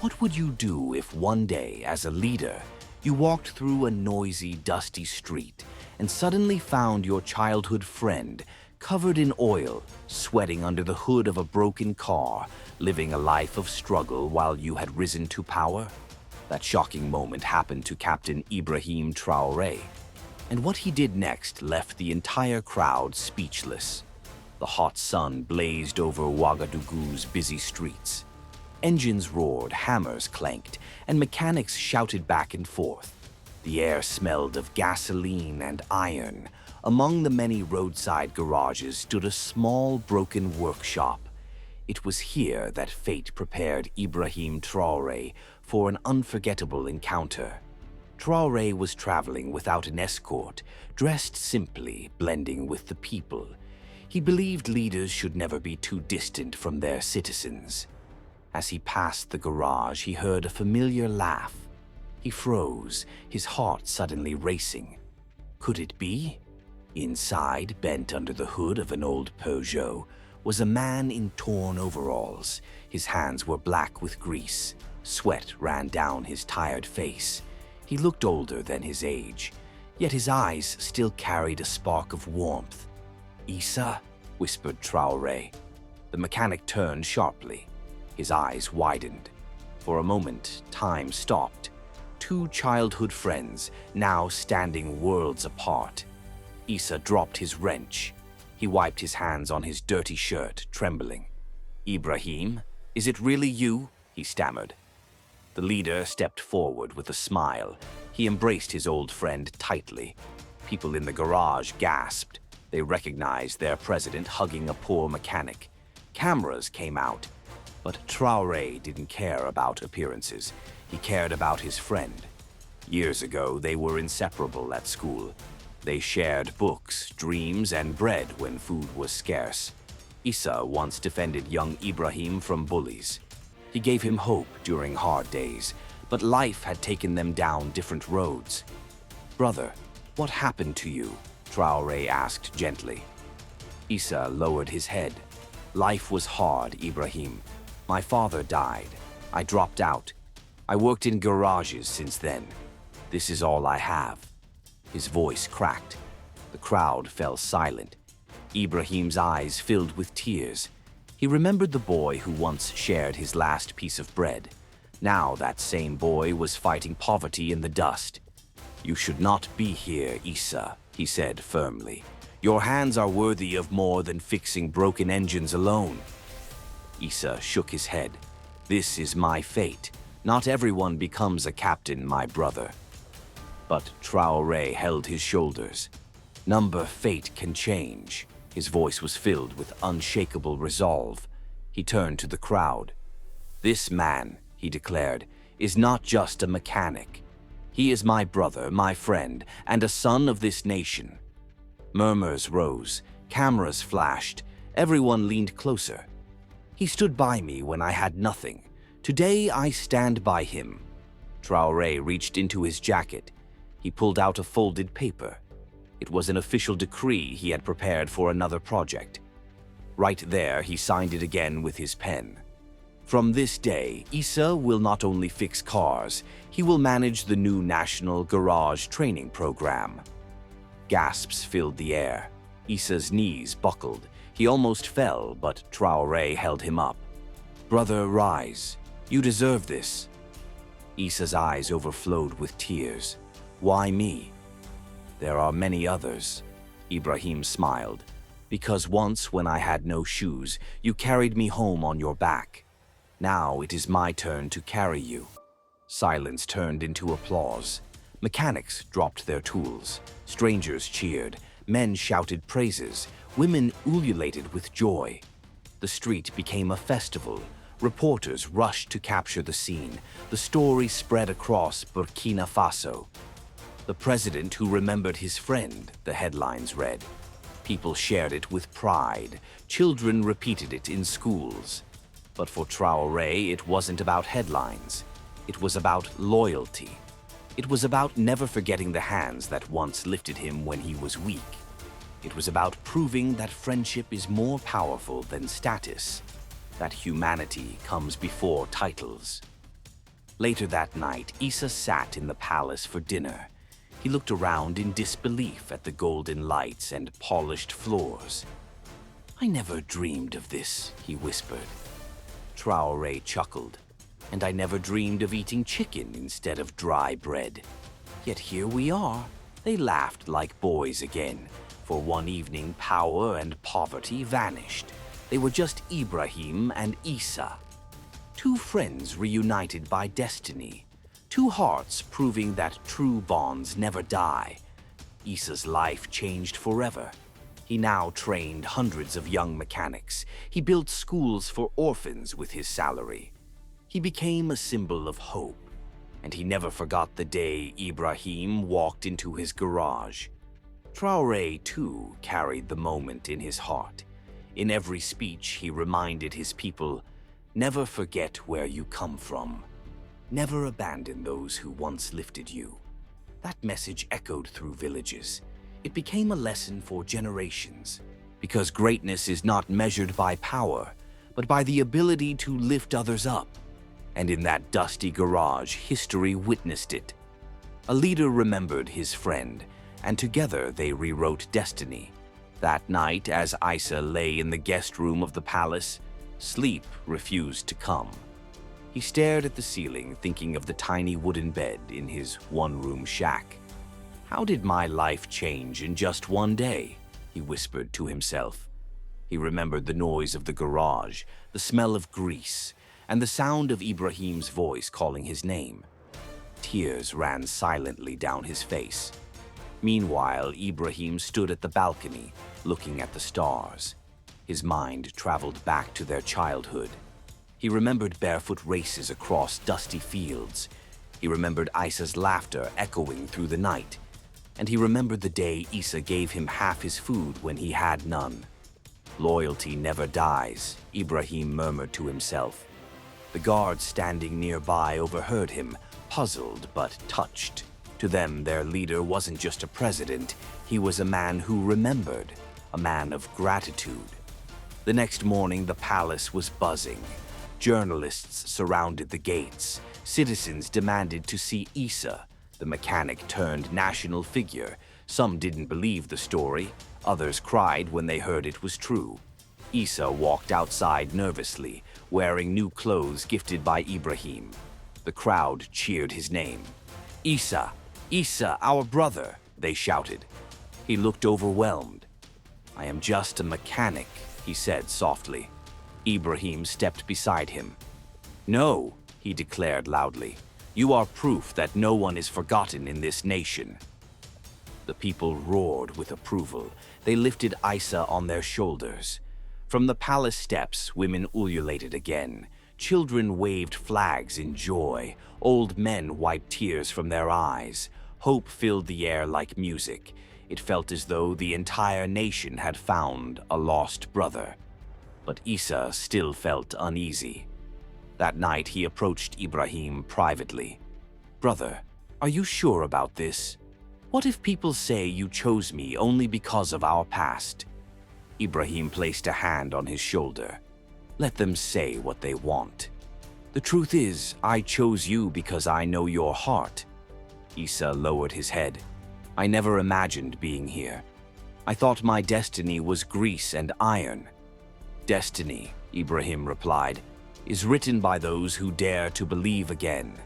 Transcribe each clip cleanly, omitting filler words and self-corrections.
What would you do if one day, as a leader, you walked through a noisy, dusty street and suddenly found your childhood friend covered in oil, sweating under the hood of a broken car, living a life of struggle while you had risen to power? That shocking moment happened to Captain Ibrahim Traoré, and what he did next left the entire crowd speechless. The hot sun blazed over Ouagadougou's busy streets. Engines roared, hammers clanked, and mechanics shouted back and forth. The air smelled of gasoline and iron. Among the many roadside garages stood a small, broken workshop. It was here that fate prepared Ibrahim Traoré for an unforgettable encounter. Traoré was traveling without an escort, dressed simply, blending with the people. He believed leaders should never be too distant from their citizens. As he passed the garage, he heard a familiar laugh. He froze, his heart suddenly racing. Could it be? Inside, bent under the hood of an old Peugeot, was a man in torn overalls. His hands were black with grease. Sweat ran down his tired face. He looked older than his age, yet his eyes still carried a spark of warmth. "Issa?" whispered Traoré. The mechanic turned sharply. His eyes widened. For a moment, time stopped. Two childhood friends, now standing worlds apart. Issa dropped his wrench. He wiped his hands on his dirty shirt, trembling. "Ibrahim, is it really you?" he stammered. The leader stepped forward with a smile. He embraced his old friend tightly. People in the garage gasped. They recognized their president hugging a poor mechanic. Cameras came out. But Traoré didn't care about appearances. He cared about his friend. Years ago, they were inseparable at school. They shared books, dreams, and bread when food was scarce. Issa once defended young Ibrahim from bullies. He gave him hope during hard days, but life had taken them down different roads. "Brother, what happened to you?" Traoré asked gently. Issa lowered his head. "Life was hard, Ibrahim. My father died. I dropped out. I worked in garages since then. This is all I have." His voice cracked. The crowd fell silent. Ibrahim's eyes filled with tears. He remembered the boy who once shared his last piece of bread. Now that same boy was fighting poverty in the dust. "You should not be here, Issa," he said firmly. "Your hands are worthy of more than fixing broken engines alone." Issa shook his head. "This is my fate. Not everyone becomes a captain, my brother." But Traoré held his shoulders. "Number fate can change." His voice was filled with unshakable resolve. He turned to the crowd. "This man," he declared, "is not just a mechanic. He is my brother, my friend, and a son of this nation." Murmurs rose. Cameras flashed. Everyone leaned closer. "He stood by me when I had nothing. Today I stand by him." Traoré reached into his jacket. He pulled out a folded paper. It was an official decree he had prepared for another project. Right there, he signed it again with his pen. "From this day, Issa will not only fix cars, he will manage the new National Garage Training Program." Gasps filled the air. Issa's knees buckled. He almost fell, but Traoré held him up. "Brother, rise. You deserve this." Issa's eyes overflowed with tears. "Why me?" "There are many others." Ibrahim smiled. "Because once, when I had no shoes, you carried me home on your back. Now it is my turn to carry you." Silence turned into applause. Mechanics dropped their tools. Strangers cheered. Men shouted praises. Women ululated with joy. The street became a festival. Reporters rushed to capture the scene. The story spread across Burkina Faso. "The president who remembered his friend," the headlines read. People shared it with pride. Children repeated it in schools. But for Traoré, it wasn't about headlines. It was about loyalty. It was about never forgetting the hands that once lifted him when he was weak. It was about proving that friendship is more powerful than status, that humanity comes before titles. Later that night, Isa sat in the palace for dinner. He looked around in disbelief at the golden lights and polished floors. "I never dreamed of this," he whispered. Traoré chuckled. "And I never dreamed of eating chicken instead of dry bread. Yet here we are." They laughed like boys again. For one evening, power and poverty vanished. They were just Ibrahim and Isa. Two friends reunited by destiny. Two hearts proving that true bonds never die. Isa's life changed forever. He now trained hundreds of young mechanics. He built schools for orphans with his salary. He became a symbol of hope. And he never forgot the day Ibrahim walked into his garage. Traoré, too, carried the moment in his heart. In every speech, he reminded his people, "Never forget where you come from. Never abandon those who once lifted you." That message echoed through villages. It became a lesson for generations, because greatness is not measured by power, but by the ability to lift others up. And in that dusty garage, history witnessed it. A leader remembered his friend, and together they rewrote destiny. That night, as Isa lay in the guest room of the palace, sleep refused to come. He stared at the ceiling, thinking of the tiny wooden bed in his one-room shack. "How did my life change in just one day?" he whispered to himself. He remembered the noise of the garage, the smell of grease, and the sound of Ibrahim's voice calling his name. Tears ran silently down his face. Meanwhile, Ibrahim stood at the balcony, looking at the stars. His mind traveled back to their childhood. He remembered barefoot races across dusty fields. He remembered Isa's laughter echoing through the night. And he remembered the day Isa gave him half his food when he had none. "Loyalty never dies," Ibrahim murmured to himself. The guards standing nearby overheard him, puzzled but touched. To them, their leader wasn't just a president, he was a man who remembered, a man of gratitude. The next morning, the palace was buzzing. Journalists surrounded the gates. Citizens demanded to see Isa, the mechanic turned national figure. Some didn't believe the story. Others cried when they heard it was true. Isa walked outside nervously, wearing new clothes gifted by Ibrahim. The crowd cheered his name. "Isa! Isa, our brother!" they shouted. He looked overwhelmed. "I am just a mechanic," he said softly. Ibrahim stepped beside him. "No," he declared loudly. "You are proof that no one is forgotten in this nation." The people roared with approval. They lifted Isa on their shoulders. From the palace steps, women ululated again. Children waved flags in joy. Old men wiped tears from their eyes. Hope filled the air like music. It felt as though the entire nation had found a lost brother. But Isa still felt uneasy. That night he approached Ibrahim privately. "Brother, are you sure about this? What if people say you chose me only because of our past?" Ibrahim placed a hand on his shoulder. "Let them say what they want. The truth is, I chose you because I know your heart." Isa lowered his head. "I never imagined being here. I thought my destiny was grease and iron." "Destiny," Ibrahim replied, "is written by those who dare to believe again."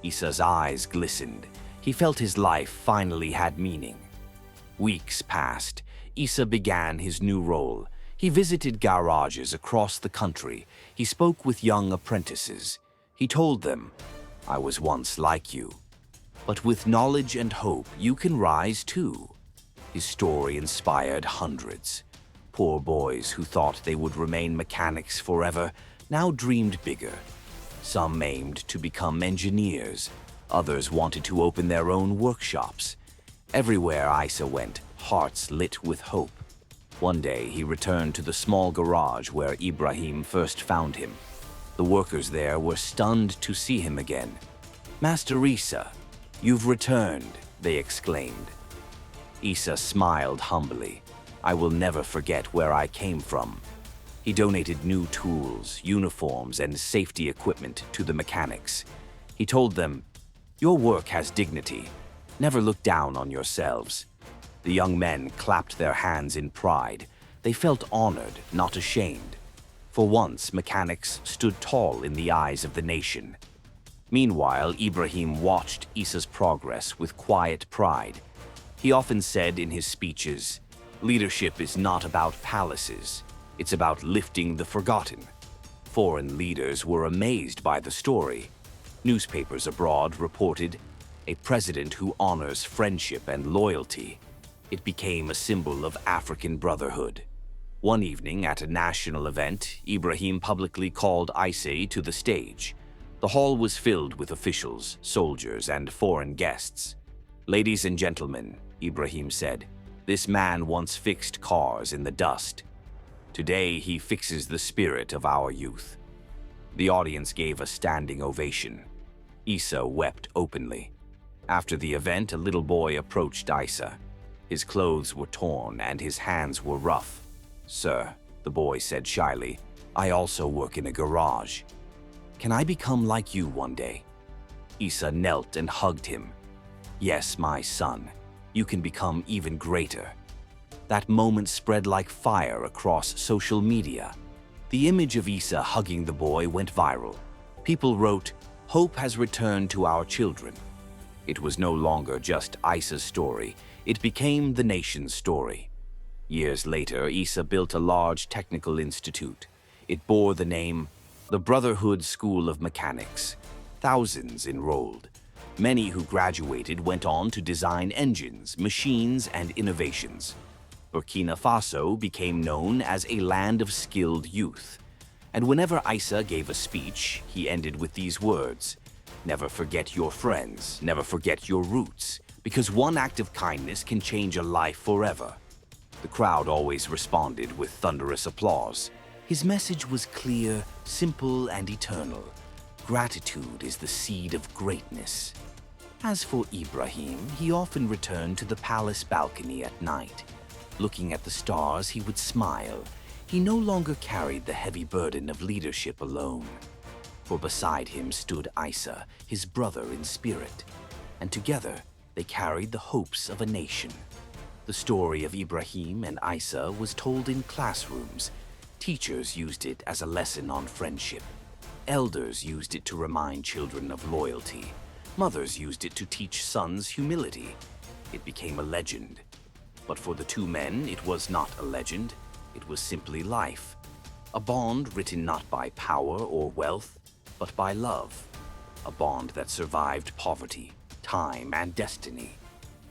Isa's eyes glistened. He felt his life finally had meaning. Weeks passed. Isa began his new role. He visited garages across the country. He spoke with young apprentices. He told them, "I was once like you. But with knowledge and hope, you can rise too." His story inspired hundreds. Poor boys who thought they would remain mechanics forever now dreamed bigger. Some aimed to become engineers. Others wanted to open their own workshops. Everywhere Isa went, hearts lit with hope. One day, he returned to the small garage where Ibrahim first found him. The workers there were stunned to see him again. "Master Isa, you've returned," they exclaimed. Isa smiled humbly. "I will never forget where I came from." He donated new tools, uniforms, and safety equipment to the mechanics. He told them, "Your work has dignity. Never look down on yourselves." The young men clapped their hands in pride. They felt honored, not ashamed. For once, mechanics stood tall in the eyes of the nation. Meanwhile, Ibrahim watched Issa's progress with quiet pride. He often said in his speeches, "Leadership is not about palaces. It's about lifting the forgotten." Foreign leaders were amazed by the story. Newspapers abroad reported, "A president who honors friendship and loyalty." It became a symbol of African brotherhood. One evening at a national event, Ibrahim publicly called Issa to the stage. The hall was filled with officials, soldiers, and foreign guests. "Ladies and gentlemen," Ibrahim said, "this man once fixed cars in the dust. Today he fixes the spirit of our youth." The audience gave a standing ovation. Issa wept openly. After the event, a little boy approached Issa. His clothes were torn and his hands were rough. "Sir," the boy said shyly, "I also work in a garage. Can I become like you one day?" Issa knelt and hugged him. "Yes, my son, you can become even greater." That moment spread like fire across social media. The image of Issa hugging the boy went viral. People wrote, "Hope has returned to our children." It was no longer just Issa's story, it became the nation's story. Years later, Issa built a large technical institute. It bore the name the Brotherhood School of Mechanics. Thousands enrolled. Many who graduated went on to design engines, machines, and innovations. Burkina Faso became known as a land of skilled youth. And whenever Issa gave a speech, he ended with these words, "Never forget your friends, never forget your roots, because one act of kindness can change a life forever." The crowd always responded with thunderous applause. His message was clear, simple, and eternal. Gratitude is the seed of greatness. As for Ibrahim, he often returned to the palace balcony at night. Looking at the stars, he would smile. He no longer carried the heavy burden of leadership alone. For beside him stood Issa, his brother in spirit. And together, they carried the hopes of a nation. The story of Ibrahim and Issa was told in classrooms. Teachers used it as a lesson on friendship. Elders used it to remind children of loyalty. Mothers used it to teach sons humility. It became a legend. But for the two men, it was not a legend. It was simply life. A bond written not by power or wealth, but by love. A bond that survived poverty, time, and destiny.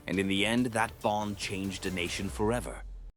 And in the end, that bond changed a nation forever.